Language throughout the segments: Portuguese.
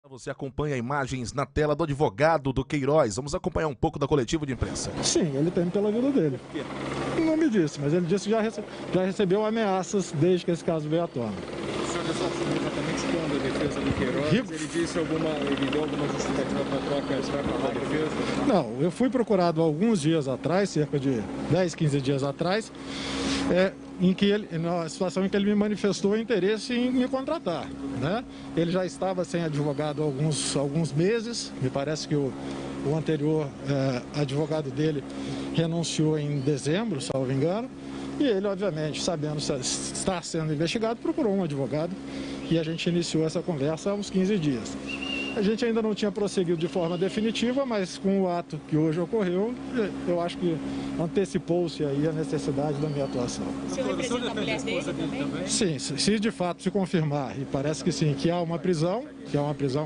Você acompanha imagens na tela do advogado do Queiroz. Vamos acompanhar um pouco da coletiva de imprensa. Sim, ele teme pela vida dele. Não me disse, mas ele disse que já recebeu ameaças desde que esse caso veio à tona. O senhor já sabe exatamente quando a defesa do Queiroz, ele deu alguma justificativa para a troca da defesa? Não, eu fui procurado alguns dias atrás, cerca de 10, 15 dias atrás, na situação em que ele me manifestou interesse em me contratar, né? Ele já estava sem advogado há alguns meses, me parece que o anterior advogado dele renunciou em dezembro, salvo engano, e ele, obviamente, sabendo estar sendo investigado, procurou um advogado e a gente iniciou essa conversa há uns 15 dias. A gente ainda não tinha prosseguido de forma definitiva, mas com o ato que hoje ocorreu, eu acho que antecipou-se aí a necessidade da minha atuação. O senhor representa a mulher dele também? Sim, se de fato se confirmar, e parece que sim, que há uma prisão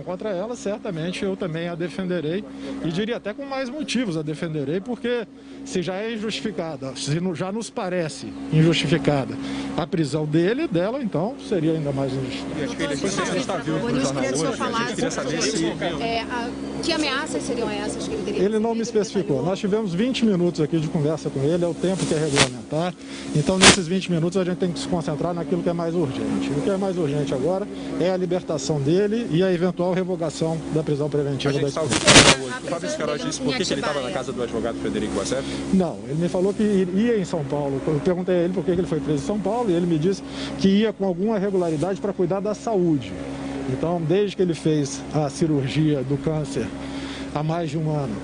contra ela, certamente eu também a defenderei, e diria até com mais motivos a defenderei, porque se já é injustificada, se já nos parece injustificada a prisão dela, então seria ainda mais injustificada. Acho que depois você está viu no jornal hoje, queria saber se... Que ameaças seriam essas que ele teria? Ele não me especificou. Nós tivemos 20 minutos aqui de conversa com ele, é o tempo que é regulamentar. Então, nesses 20 minutos, a gente tem que se concentrar naquilo que é mais urgente. O que é mais urgente agora é a libertação dele e a eventual revogação da prisão preventiva. A gente está ouvindo hoje. O Fabrício Queiroz disse por que ele estava na casa do advogado Frederico Assef? Não, ele me falou que ia em São Paulo. Eu perguntei a ele por que ele foi preso em São Paulo e ele me disse que ia com alguma regularidade para cuidar da saúde. Então, desde que ele fez a cirurgia do câncer há mais de um ano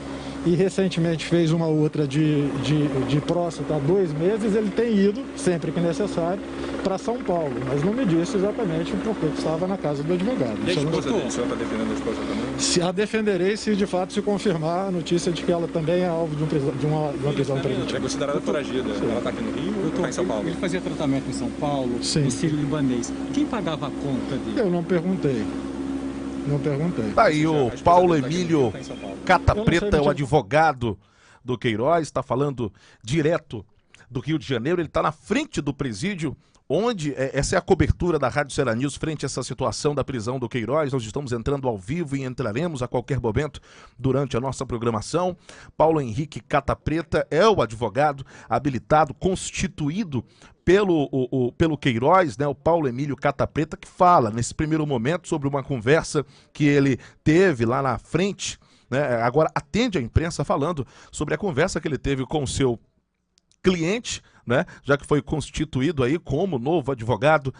e recentemente fez uma outra de próstata há 2 meses, ele tem ido, sempre que necessário, para São Paulo. Mas não me disse exatamente por que estava na casa do advogado. E a esposa dele? O senhor está defendendo a esposa também? A defenderei se de fato se confirmar a notícia de que ela também é alvo de uma prisão preventiva. É considerada foragida. Ela está aqui no Rio ou está em São Paulo? Ele fazia tratamento em São Paulo, sim, no sírio-libanês. Quem pagava a conta dele? Eu não perguntei. Tá aí o Paulo Emílio Cata Preta, o advogado do Queiroz, está falando direto do Rio de Janeiro. Ele está na frente do presídio, onde essa é a cobertura da Rádio Ceará News frente a essa situação da prisão do Queiroz. Nós estamos entrando ao vivo e entraremos a qualquer momento durante a nossa programação. Paulo Henrique Cata Preta é o advogado habilitado, constituído pelo Queiroz, né, o Paulo Emílio Cata Preta, que fala nesse primeiro momento sobre uma conversa que ele teve lá na frente, né, agora atende a imprensa falando sobre a conversa que ele teve com o seu cliente, né, já que foi constituído aí como novo advogado,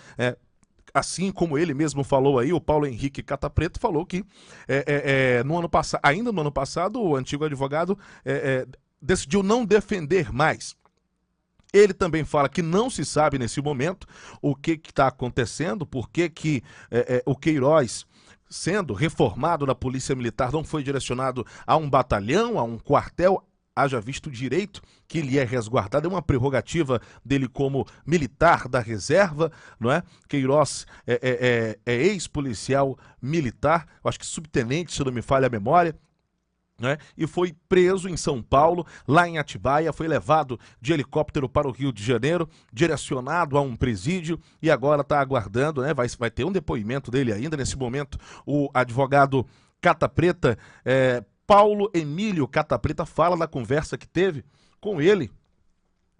assim como ele mesmo falou aí, o Paulo Henrique Cata Preta falou que ainda no ano passado, o antigo advogado decidiu não defender mais. Ele também fala que não se sabe nesse momento o que está acontecendo, por que o Queiroz, sendo reformado na Polícia Militar, não foi direcionado a um batalhão, a um quartel, haja visto o direito que lhe é resguardado, é uma prerrogativa dele como militar da reserva, não é? Queiroz é ex-policial militar, acho que subtenente, se não me falha a memória, né? E foi preso em São Paulo, lá em Atibaia, foi levado de helicóptero para o Rio de Janeiro, direcionado a um presídio e agora está aguardando, né? Vai ter um depoimento dele ainda. Nesse momento, o advogado Cata Preta, Paulo Emílio Cata Preta, fala da conversa que teve com ele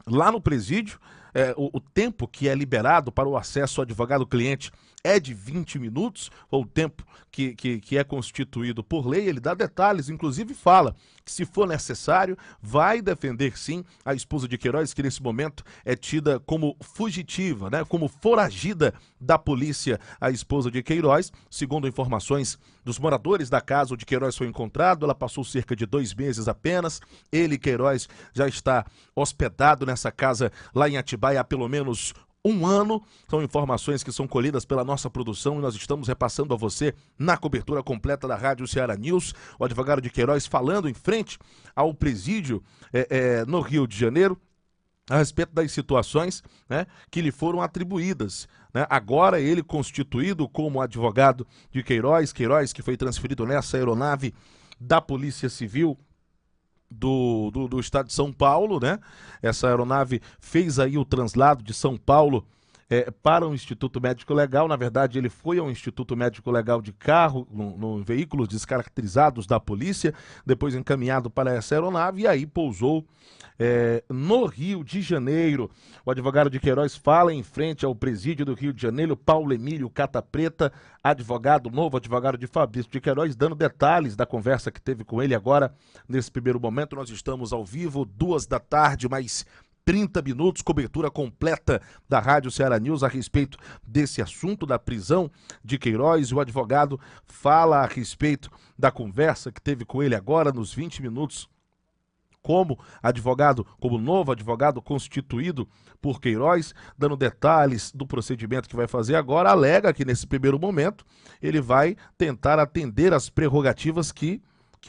lá no presídio. O tempo que é liberado para o acesso ao advogado-cliente é de 20 minutos, ou o tempo que é constituído por lei. Ele dá detalhes, inclusive fala que, se for necessário, vai defender sim a esposa de Queiroz, que nesse momento é tida como fugitiva, né, como foragida da polícia, a esposa de Queiroz. Segundo informações dos moradores da casa onde Queiroz foi encontrado, ela passou cerca de 2 meses apenas. Ele, Queiroz, já está hospedado nessa casa lá em Atibaia há pelo menos 1 ano. São informações que são colhidas pela nossa produção e nós estamos repassando a você na cobertura completa da Rádio Ceará News. O advogado de Queiroz falando em frente ao presídio no Rio de Janeiro, a respeito das situações, né, que lhe foram atribuídas, né? Agora ele constituído como advogado de Queiroz que foi transferido nessa aeronave da Polícia Civil do estado de São Paulo, né? Essa aeronave fez aí o translado de São Paulo para um Instituto Médico Legal. Na verdade, ele foi ao Instituto Médico Legal de carro, no veículos descaracterizados da polícia, depois encaminhado para essa aeronave e aí pousou no Rio de Janeiro. O advogado de Queiroz fala em frente ao presídio do Rio de Janeiro, Paulo Emílio Catapreta, novo advogado de Fabrício de Queiroz, dando detalhes da conversa que teve com ele agora. Nesse primeiro momento, nós estamos ao vivo, 2 da tarde, mais 30 minutos, cobertura completa da Rádio Ceará News a respeito desse assunto da prisão de Queiroz. O advogado fala a respeito da conversa que teve com ele agora nos 20 minutos, como novo advogado constituído por Queiroz, dando detalhes do procedimento que vai fazer agora. Alega que nesse primeiro momento ele vai tentar atender às prerrogativas que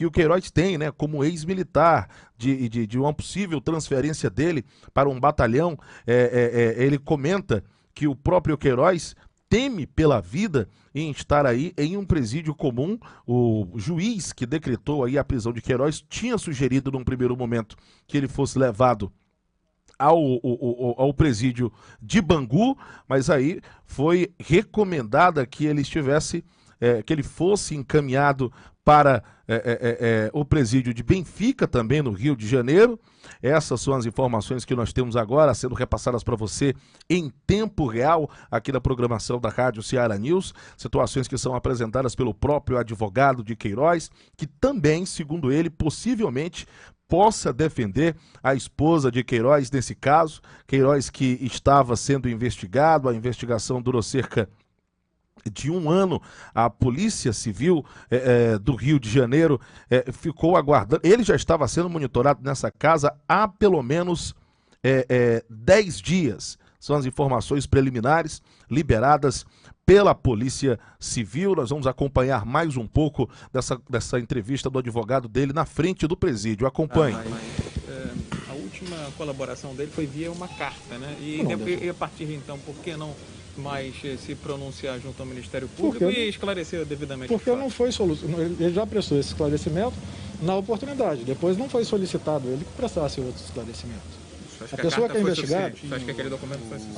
o Queiroz tem, né, como ex-militar, de uma possível transferência dele para um batalhão. Ele comenta que o próprio Queiroz teme pela vida em estar aí em um presídio comum. O juiz que decretou aí a prisão de Queiroz tinha sugerido num primeiro momento que ele fosse levado ao presídio de Bangu, mas aí foi recomendada que ele que ele fosse encaminhado para o presídio de Benfica, também no Rio de Janeiro. Essas são as informações que nós temos agora, sendo repassadas para você em tempo real aqui na programação da Rádio Ceará News. Situações que são apresentadas pelo próprio advogado de Queiroz, que também, segundo ele, possivelmente possa defender a esposa de Queiroz nesse caso. Queiroz que estava sendo investigado, a investigação durou cerca de 1 ano. A Polícia Civil do Rio de Janeiro ficou aguardando. Ele já estava sendo monitorado nessa casa há pelo menos 10 dias. São as informações preliminares liberadas pela Polícia Civil. Nós vamos acompanhar mais um pouco dessa entrevista do advogado dele na frente do presídio. Acompanhe. A última colaboração dele foi via uma carta, né? E a partir de então, por que não mais se pronunciar junto ao Ministério Público e esclarecer devidamente? Porque não foi ele já prestou esse esclarecimento na oportunidade. Depois não foi solicitado ele que prestasse outro esclarecimento. A pessoa que é investigada,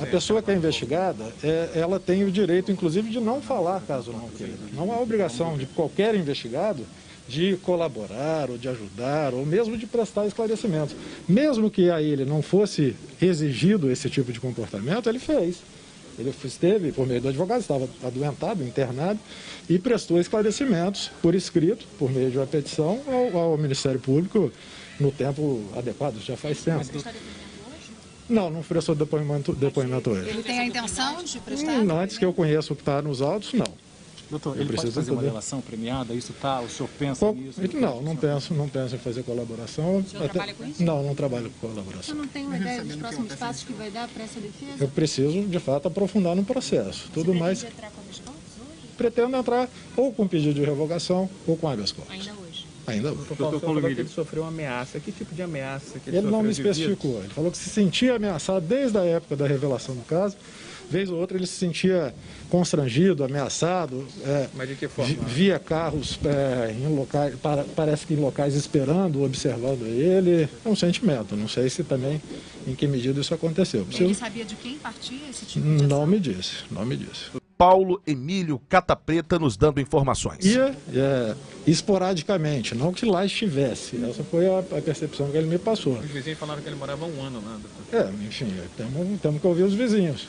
a pessoa que é investigada, ela tem o direito, inclusive, de não falar caso não queira. Não há obrigação de qualquer investigado de colaborar, ou de ajudar, ou mesmo de prestar esclarecimentos. Mesmo que a ele não fosse exigido esse tipo de comportamento, ele fez. Ele esteve, por meio do advogado, estava adoentado, internado, e prestou esclarecimentos por escrito, por meio de uma petição, ao Ministério Público, no tempo adequado, já faz tempo. Não prestou depoimento hoje. Ele tem a intenção de prestar? Antes que eu conheça o que está nos autos, não. Doutor, ele pode fazer uma delação premiada? Isso tá? O senhor pensa nisso? Não penso em fazer colaboração. O senhor trabalha com isso? Não trabalho com colaboração. O senhor não tem uma ideia dos próximos passos que vai dar para essa defesa? Eu preciso, de fato, aprofundar no processo. Tudo mais. Pretende entrar com habeas corpus hoje? Pretendo entrar ou com pedido de revogação ou com habeas corpus. Ainda hoje? Ainda hoje. Doutor Paulo Emílio, ele sofreu uma ameaça. Que tipo de ameaça que ele não me especificou. Ele falou que se sentia ameaçado desde a época da revelação do caso. Vez ou outra ele se sentia constrangido, ameaçado. Mas de que forma? Via carros em locais, parece que em locais esperando, observando ele. É um sentimento. Não sei se também em que medida isso aconteceu. Ele sabia de quem partia esse tipo de ação? Não me disse. Paulo Emílio Catapreta nos dando informações. Ia esporadicamente, não que lá estivesse. Essa foi a percepção que ele me passou. Os vizinhos falaram que ele morava 1 ano lá, doutor. Enfim, temos que ouvir os vizinhos.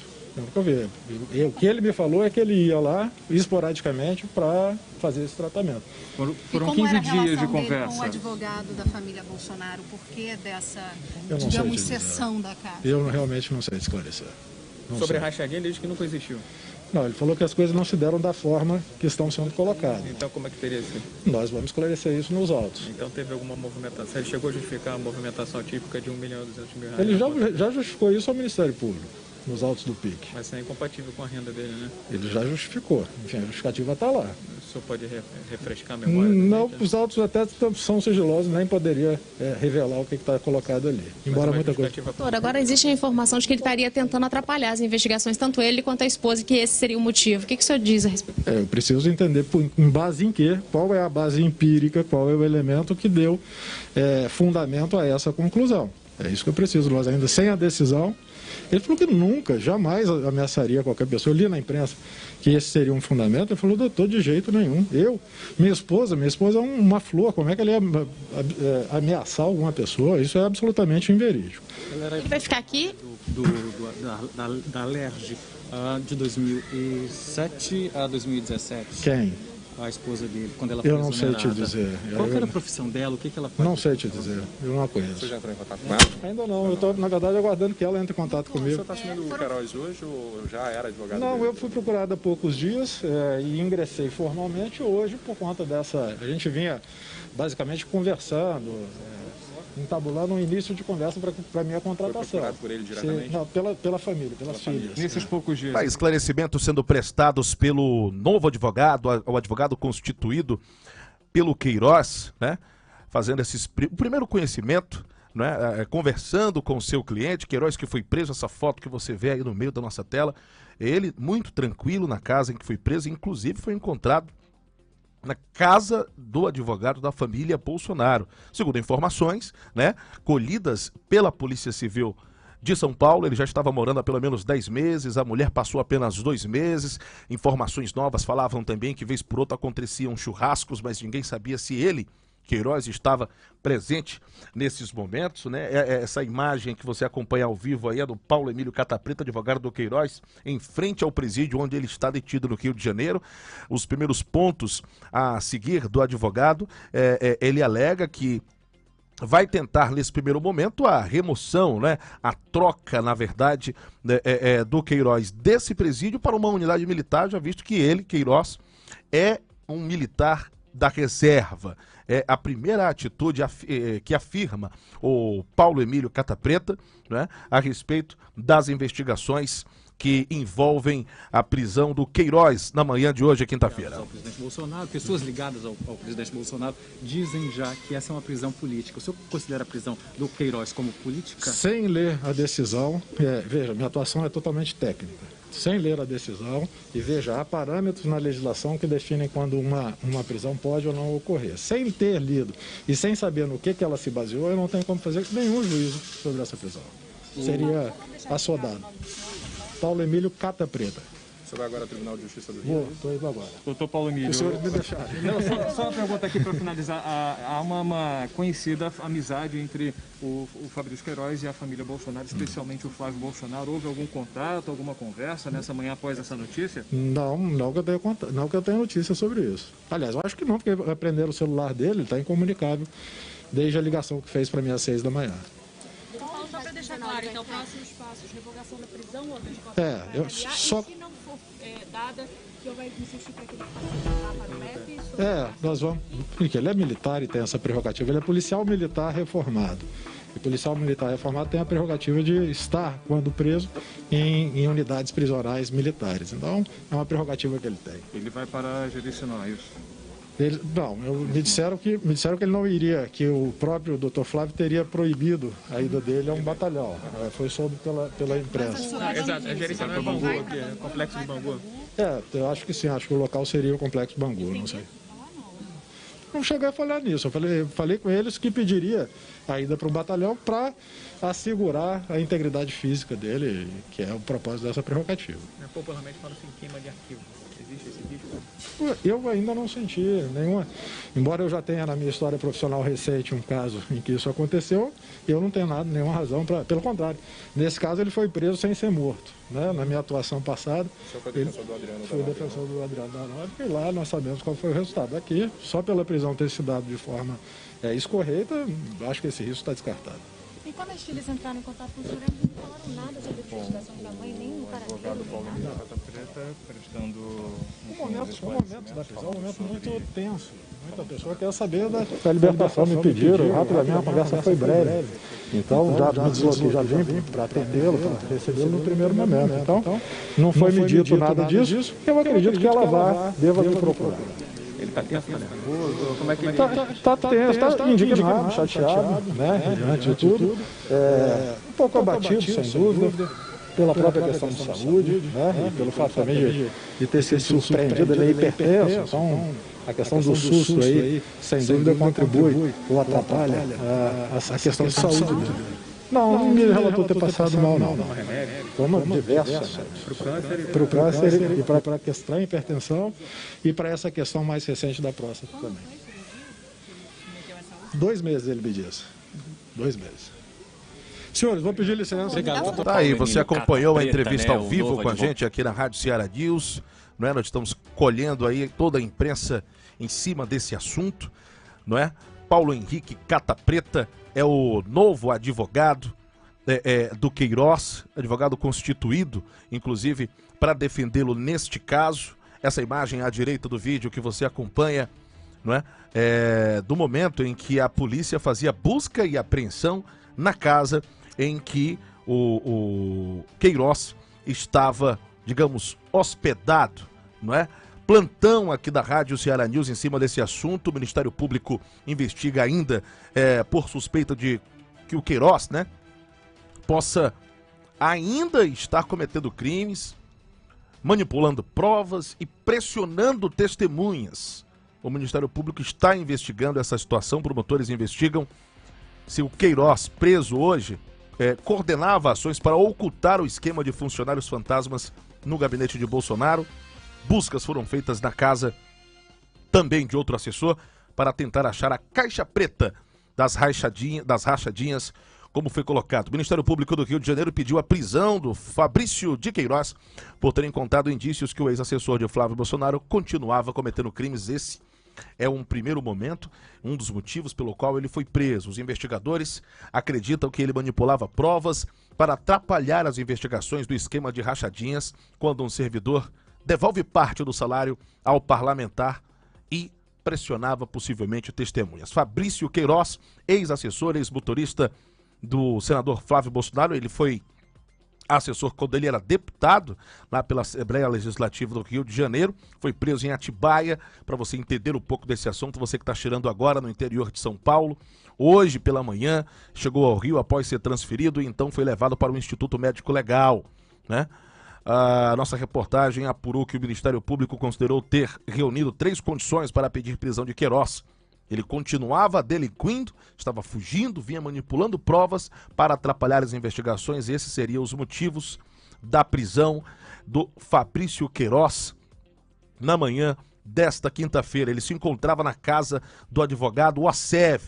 O que ele me falou é que ele ia lá esporadicamente para fazer esse tratamento. Foram 15 dias de conversa. Com o advogado da família Bolsonaro, por que dessa, digamos, sessão da casa? Eu realmente não sei esclarecer. Sobre a rachadinha, ele disse que nunca existiu. Não, ele falou que as coisas não se deram da forma que estão sendo colocadas. Então como é que teria sido? Nós vamos esclarecer isso nos autos. Então teve alguma movimentação? Ele chegou a justificar a movimentação típica de R$ 1.200.000? Ele já justificou isso ao Ministério Público, nos autos do PIC. Mas isso é incompatível com a renda dele, né? Ele já justificou. Enfim, a justificativa está lá. O senhor pode refrescar a memória? Não, os autos até são sigilosos, nem poderia revelar o que está colocado ali. Embora muita coisa. Doutor, agora existe a informação de que ele estaria tentando atrapalhar as investigações, tanto ele quanto a esposa, que esse seria o motivo. O que o senhor diz a respeito? Eu preciso entender em base em quê, qual é a base empírica, qual é o elemento que deu fundamento a essa conclusão. É isso que eu preciso. Nós ainda sem a decisão, Ele falou que nunca, jamais ameaçaria qualquer pessoa. Eu li na imprensa que esse seria um fundamento. Ele falou, doutor, de jeito nenhum. Minha esposa é uma flor. Como é que ele ia ameaçar alguma pessoa? Isso é absolutamente inverídico. Ele vai ficar aqui? Da Alerj, de 2007 a 2017. Quem? A esposa dele, quando ela foi Eu não sei te dizer. Qual era a profissão dela? O que ela faz? Não sei te dizer. Eu não a conheço. Você já entrou em contato com ela? Ainda não. Eu estou, na verdade, aguardando que ela entre em contato comigo. Você está assumindo o Queiroz hoje ou já era advogado? Não, dele? eu fui procurado há poucos dias e ingressei formalmente hoje por conta dessa... A gente vinha basicamente conversando, entabulando um início de conversa para a minha contratação. Foi procurado por ele diretamente? Não, pela família, pelas filhas. Nesses poucos dias. Esclarecimentos sendo prestados pelo novo advogado, o advogado constituído pelo Queiroz, né? Fazendo o primeiro conhecimento, né? Conversando com o seu cliente, Queiroz, que foi preso. Essa foto que você vê aí no meio da nossa tela, ele muito tranquilo na casa em que foi preso, inclusive foi encontrado na casa do advogado da família Bolsonaro. Segundo informações, né, colhidas pela Polícia Civil de São Paulo, ele já estava morando há pelo menos 10 meses, a mulher passou apenas 2 meses. Informações novas falavam também que vez por outra aconteciam churrascos, mas ninguém sabia se ele, Queiroz, estava presente nesses momentos, né? Essa imagem que você acompanha ao vivo aí é do Paulo Emílio Catapreta, advogado do Queiroz, em frente ao presídio onde ele está detido no Rio de Janeiro. Os primeiros pontos a seguir do advogado, ele alega que vai tentar, nesse primeiro momento, a remoção, né, a troca, na verdade, do Queiroz desse presídio para uma unidade militar, já visto que ele, Queiroz, é um militar da reserva. É a primeira atitude que afirma o Paulo Emílio Catapreta, né, a respeito das investigações que envolvem a prisão do Queiroz na manhã de hoje, quinta-feira. O presidente Bolsonaro, pessoas ligadas ao presidente Bolsonaro dizem já que essa é uma prisão política. O senhor considera a prisão do Queiroz como política? Sem ler a decisão, veja, minha atuação é totalmente técnica. Sem ler a decisão e veja, há parâmetros na legislação que definem quando uma prisão pode ou não ocorrer. Sem ter lido e sem saber no que ela se baseou, eu não tenho como fazer nenhum juízo sobre essa prisão. Seria assodado. Paulo Emílio Catapreta. Você vai agora ao Tribunal de Justiça do Rio? Estou indo agora. Doutor Paulo Emílio. O senhor me deixar. Só uma pergunta aqui para finalizar. Há uma conhecida amizade entre o Fabrício Queiroz e a família Bolsonaro, especialmente o Flávio Bolsonaro. Houve algum contato, alguma conversa nessa manhã após essa notícia? Não que eu tenha notícia sobre isso. Aliás, eu acho que não, porque prenderam o celular dele, ele está incomunicável desde a ligação que fez para mim às 6 da manhã. Só para deixar claro, então, próximos passos, revogação da prisão ou outra de só... E se não for dada, que eu vou insistir para que ele possa para o MEP? Nós vamos... Porque ele é militar e tem essa prerrogativa. Ele é policial militar reformado. E policial militar reformado tem a prerrogativa de estar, quando preso, em unidades prisionais militares. Então, é uma prerrogativa que ele tem. Ele vai para Jericinó, é isso? Me disseram que ele não iria, que o próprio Dr. Flávio teria proibido a ida dele a um batalhão. Foi soube pela imprensa. Exato, a Jericinó é Bangu, aqui, complexo de Bangu. Eu acho que sim, acho que o local seria o complexo Bangu, não sei. Não cheguei a falar nisso, eu falei com eles que pediria a ida para o batalhão para assegurar a integridade física dele, que é o propósito dessa prerrogativa. Popularmente fala-se em queima de arquivo. Existe esse risco? Eu ainda não senti nenhuma. Embora eu já tenha na minha história profissional recente um caso em que isso aconteceu, eu não tenho nenhuma razão para. Pelo contrário, nesse caso ele foi preso sem ser morto. Né? Na minha atuação passada. O senhor foi defensor do Adriano Fui defensor do Adriano da Nóbrega, e lá nós sabemos qual foi o resultado. Aqui, só pela prisão ter se dado de forma escorreita, acho que esse risco está descartado. E quando as filhas entraram em contato com o senhor, eles não falaram nada sobre a investigação da mãe, nem no advogado Paulo Emílio Catapreta prestando um momento da prisão, um momento muito tenso. Muita pessoa quer saber da libertação, me pediram, rapidamente a conversa foi breve. Então, já me desloquei, já vim para atendê-lo, para recebê-lo no primeiro momento. Então, não foi me dito nada disso, eu acredito que ela deva me procurar. Ele está tenso, tá nervoso? Como é que ele... Está tenso, está indignado, chateado, né, diante de tudo. Um pouco abatido, sem dúvida, pela própria questão de saúde, né, e pelo fato também de ter sido surpreendido, ele é hipertenso, então a questão do susto aí, sem dúvida, contribui ou atrapalha a questão de saúde dele. Não me relatou ter passado mal, não. Toma diversos para o câncer e para a questão da hipertensão e para essa questão mais recente da próstata também. 2 meses ele me disse. 2 meses. Senhores, vou pedir licença. Obrigado. Tá aí, você acompanhou a entrevista ao vivo com a gente aqui na Rádio Ceará News. Não é? Nós estamos colhendo aí toda a imprensa em cima desse assunto, não é? Paulo Henrique Cata Preta é o novo advogado do Queiroz, advogado constituído, inclusive, para defendê-lo neste caso. Essa imagem à direita do vídeo que você acompanha, não é? Do momento em que a polícia fazia busca e apreensão na casa em que o Queiroz estava, digamos, hospedado, não é? Plantão aqui da Rádio Ceará News em cima desse assunto. O Ministério Público investiga ainda por suspeita de que o Queiroz, né, possa ainda estar cometendo crimes, manipulando provas e pressionando testemunhas. O Ministério Público está investigando essa situação. Promotores investigam se o Queiroz, preso hoje, coordenava ações para ocultar o esquema de funcionários fantasmas no gabinete de Bolsonaro. Buscas foram feitas na casa também de outro assessor para tentar achar a caixa preta das rachadinhas, como foi colocado. O Ministério Público do Rio de Janeiro pediu a prisão do Fabrício de Queiroz por ter encontrado indícios que o ex-assessor de Flávio Bolsonaro continuava cometendo crimes. Esse é um primeiro momento, um dos motivos pelo qual ele foi preso. Os investigadores acreditam que ele manipulava provas para atrapalhar as investigações do esquema de rachadinhas quando um servidor devolve parte do salário ao parlamentar e pressionava possivelmente testemunhas. Fabrício Queiroz, ex-assessor, ex-motorista do senador Flávio Bolsonaro, ele foi assessor quando ele era deputado lá pela Assembleia Legislativa do Rio de Janeiro, foi preso em Atibaia. Para você entender um pouco desse assunto, você que está chegando agora no interior de São Paulo, hoje pela manhã chegou ao Rio após ser transferido e então foi levado para o Instituto Médico Legal, né? A nossa reportagem apurou que o Ministério Público considerou ter reunido 3 condições para pedir prisão de Queiroz. Ele continuava delinquindo, estava fugindo, vinha manipulando provas para atrapalhar as investigações. Esses seriam os motivos da prisão do Fabrício Queiroz na manhã desta quinta-feira. Ele se encontrava na casa do advogado Osev.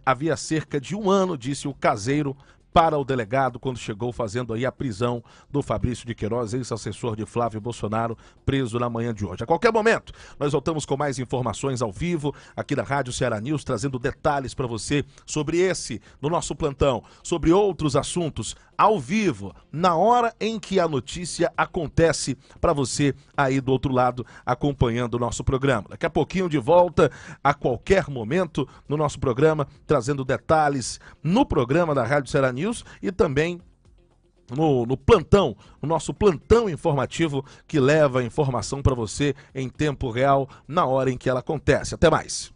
Havia cerca de 1 ano, disse o caseiro para o delegado quando chegou, fazendo aí a prisão do Fabrício de Queiroz, ex-assessor de Flávio Bolsonaro, preso na manhã de hoje. A qualquer momento, nós voltamos com mais informações ao vivo aqui da Rádio Ceará News, trazendo detalhes para você sobre esse, no nosso plantão, sobre outros assuntos, ao vivo, na hora em que a notícia acontece, para você aí do outro lado acompanhando o nosso programa. Daqui a pouquinho de volta, a qualquer momento, no nosso programa, trazendo detalhes no programa da Rádio Ceará News e também no plantão, o nosso plantão informativo que leva a informação para você em tempo real, na hora em que ela acontece. Até mais.